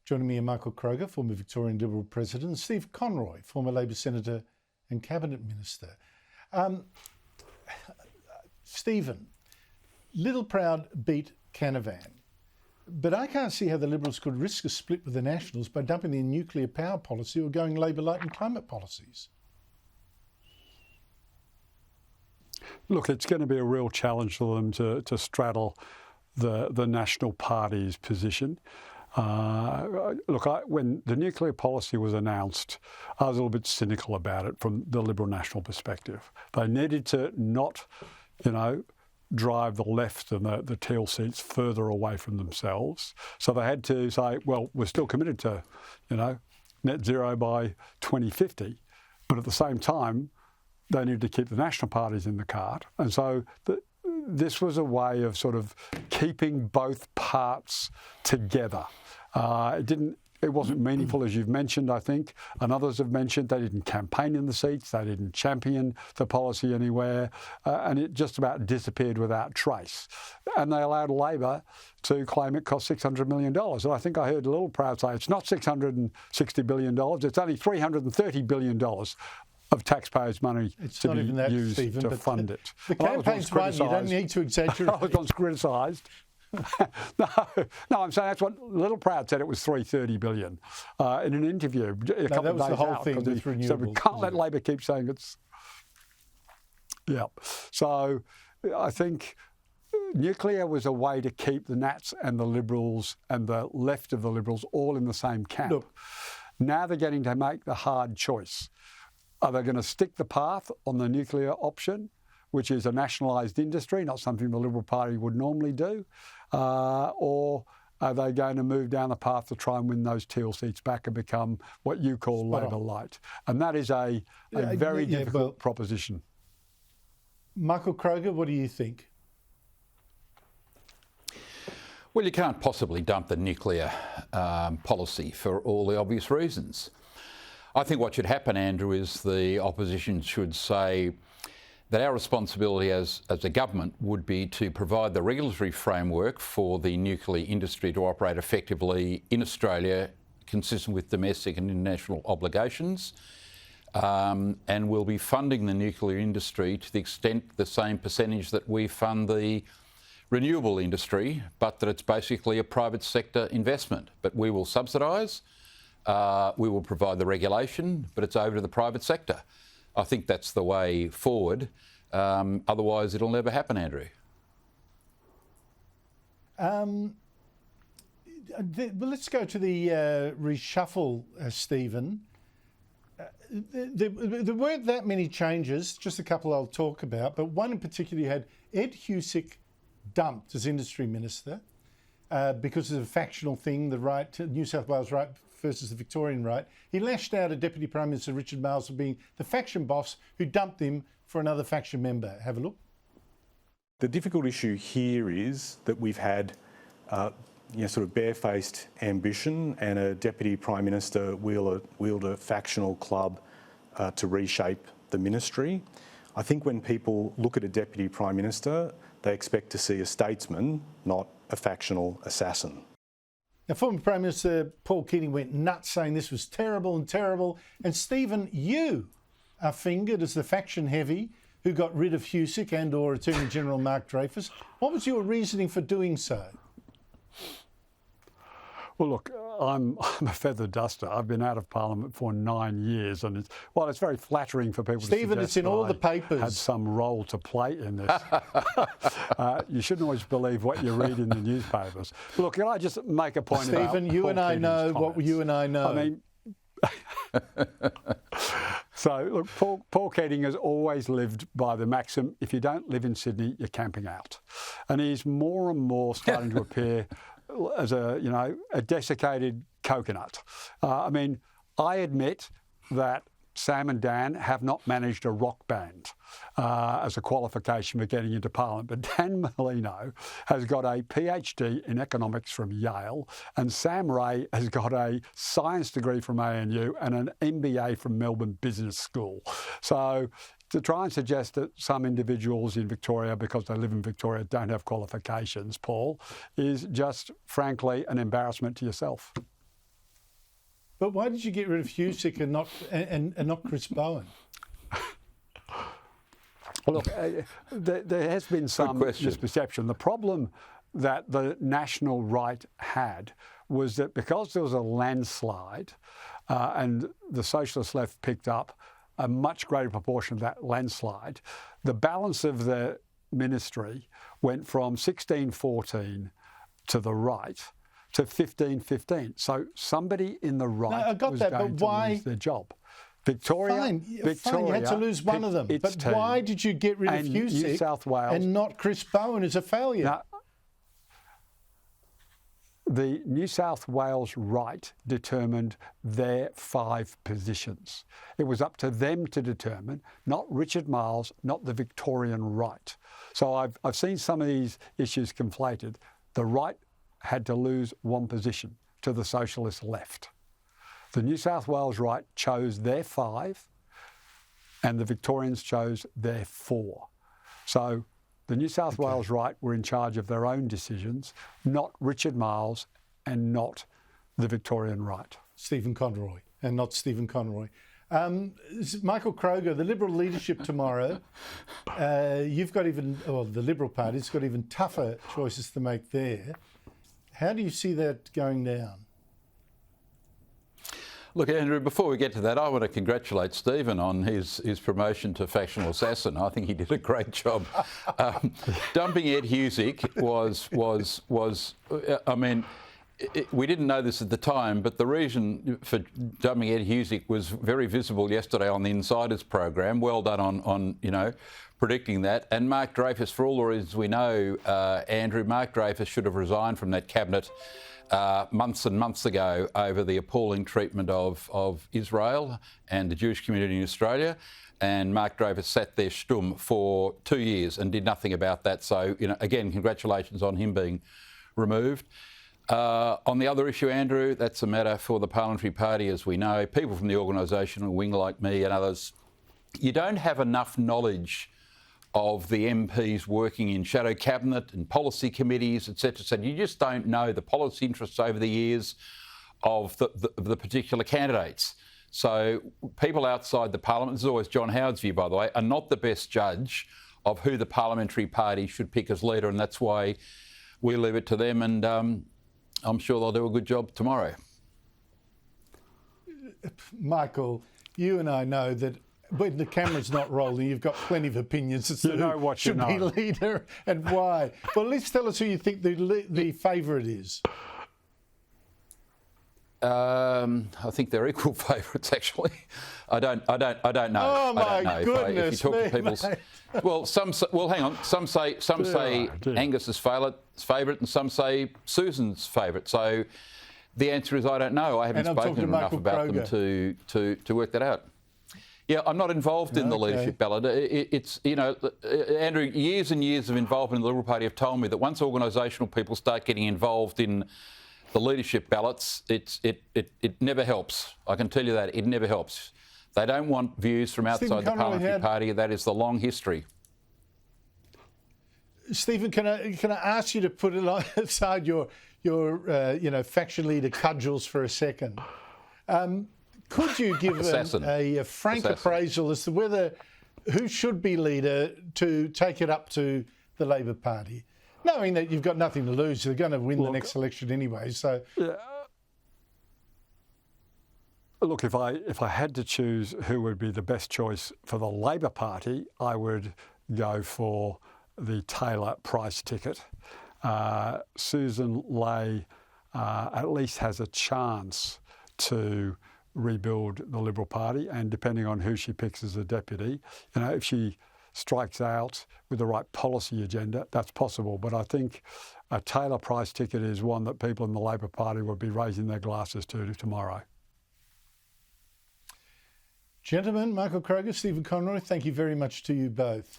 Joining me are Michael Kroger, former Victorian Liberal President, and Stephen Conroy, former Labor Senator and Cabinet Minister. Stephen, Littleproud beat Canavan, but I can't see how the Liberals could risk a split with the Nationals by dumping their nuclear power policy or going Labor-light in climate policies. Look, it's going to be a real challenge for them to straddle the National Party's position. When the nuclear policy was announced, I was a little bit cynical about it from the Liberal National perspective. They needed to not, drive the left and the Teal seats further away from themselves. So they had to say, well, we're still committed to, net zero by 2050, but at the same time, they needed to keep the national parties in the cart. And so this was a way of sort of keeping both parts together. It wasn't meaningful, as you've mentioned, I think, and others have mentioned. They didn't campaign in the seats, they didn't champion the policy anywhere, and it just about disappeared without trace. And they allowed Labor to claim it cost $600 million. And I think I heard Littleproud say it's not $660 billion, it's only $330 billion of taxpayers' money to be used to fund it. The campaign's one, you don't need to exaggerate. I was once criticised. No, I'm saying that's what Littleproud said. It was $330 billion in an interview a couple of days out. That was the whole thing with renewables. So we can't let Labor keep saying it's... Yeah. So I think nuclear was a way to keep the Nats and the Liberals and the left of the Liberals all in the same camp. Look, now they're getting to make the hard choice. Are they going to stick the path on the nuclear option, which is a nationalised industry, not something the Liberal Party would normally do, or are they going to move down the path to try and win those Teal seats back and become what you call Labor light? And that is a very difficult proposition. Michael Kroger, what do you think? Well, you can't possibly dump the nuclear policy for all the obvious reasons. I think what should happen, Andrew, is the opposition should say that our responsibility as a government would be to provide the regulatory framework for the nuclear industry to operate effectively in Australia, consistent with domestic and international obligations, and we'll be funding the nuclear industry to the extent the same percentage that we fund the renewable industry, but that it's basically a private sector investment. But we will subsidise, we will provide the regulation, but it's over to the private sector. I think that's the way forward. Otherwise, it'll never happen, Andrew. Well, let's go to the reshuffle, Stephen. There weren't that many changes, just a couple I'll talk about, but one in particular, you had Ed Husic dumped as Industry Minister because of a factional thing, the right, New South Wales right versus the Victorian right. He lashed out at Deputy Prime Minister Richard Marles for being the faction boss who dumped him for another faction member. Have a look. The difficult issue here is that we've had sort of barefaced ambition and a Deputy Prime Minister wield a factional club to reshape the ministry. I think when people look at a Deputy Prime Minister, they expect to see a statesman, not a factional assassin. Now, former Prime Minister Paul Keating went nuts saying this was terrible and terrible. And Stephen, you are fingered as the faction heavy who got rid of Husic and or Attorney General Mark Dreyfus. What was your reasoning for doing so? Well, look, I'm a feather duster. I've been out of Parliament for 9 years, and it's very flattering for people Stephen, to suggest it's in all the papers. Had some role to play in this. You shouldn't always believe what you read in the newspapers. Look, can I just make a point about Stephen, you and I know what you and I know. I mean, so, look, Paul Keating has always lived by the maxim, if you don't live in Sydney, you're camping out. And he's more and more starting to appear as a desiccated coconut. I admit that Sam and Dan have not managed a rock band as a qualification for getting into Parliament, but Dan Molino has got a PhD in economics from Yale, and Sam Ray has got a science degree from ANU and an MBA from Melbourne Business School. So to try and suggest that some individuals in Victoria, because they live in Victoria, don't have qualifications, Paul, is just, frankly, an embarrassment to yourself. But why did you get rid of Husick and not Chris Bowen? Look, there has been some misperception. The problem that the national right had was that because there was a landslide and the socialist left picked up a much greater proportion of that landslide, the balance of the ministry went from 16-14 to the right to 15-15. So somebody in the right was going to lose their job. Victoria, Fine, you had to lose one of them. But why did you get rid of Husick and not Chris Bowen as a failure? Now, the New South Wales right determined their 5 positions. It was up to them to determine, not Richard Marles, not the Victorian right. So I've seen some of these issues conflated. The right had to lose 1 position to the socialist left. The New South Wales right chose their 5 and the Victorians chose their 4. So the New South Wales right were in charge of their own decisions, not Richard Marles and not the Victorian right. Stephen Conroy and not Stephen Conroy. Michael Kroger, the Liberal leadership tomorrow, the Liberal Party's got even tougher choices to make there. How do you see that going down? Look, Andrew, before we get to that, I want to congratulate Stephen on his promotion to factional assassin. I think he did a great job. Dumping Ed Husick we didn't know this at the time, but the reason for dumping Ed Husick was very visible yesterday on the Insiders program. Well done on predicting that. And Mark Dreyfus, for all the reasons we know, Andrew, Mark Dreyfus should have resigned from that cabinet months and months ago over the appalling treatment of Israel and the Jewish community in Australia. And Mark Dreyfus sat there stum for 2 years and did nothing about that. So, again, congratulations on him being removed. On the other issue, Andrew, that's a matter for the Parliamentary Party, as we know. People from the organisational wing like me and others, you don't have enough knowledge of the MPs working in shadow cabinet and policy committees, etc. So you just don't know the policy interests over the years of the particular candidates. So people outside the Parliament, this is always John Howard's view, by the way, are not the best judge of who the Parliamentary Party should pick as leader, and that's why we leave it to them, and I'm sure they'll do a good job tomorrow. Michael, you and I know that when the camera's not rolling, you've got plenty of opinions as to who should be leader and why. Well, let's tell us who you think the favourite is. I think they're equal favourites, actually. I don't know. Oh my goodness! If you talk to people's, hang on. Some say Angus's favourite, and some say Susan's favourite. So the answer is I don't know. I haven't spoken enough about them to work that out. Yeah, I'm not involved in the leadership ballot. It's Andrew, years and years of involvement in the Liberal Party have told me that once organisational people start getting involved in the leadership ballots, it never helps. I can tell you that, it never helps. They don't want views from outside the Parliamentary Party. That is the long history. Stephen, can I ask you to put aside your faction leader cudgels for a second? Could you give a frank appraisal as to who should be leader to take it up to the Labor Party? Knowing that you've got nothing to lose, they're going to win the next election anyway. So, look, if I had to choose who would be the best choice for the Labor Party, I would go for the Taylor Price ticket. Susan Ley at least has a chance to rebuild the Liberal Party, and depending on who she picks as a deputy, if she strikes out with the right policy agenda, that's possible. But I think a Taylor Price ticket is one that people in the Labor Party would be raising their glasses to tomorrow. Gentlemen, Michael Kroger, Stephen Conroy, thank you very much to you both.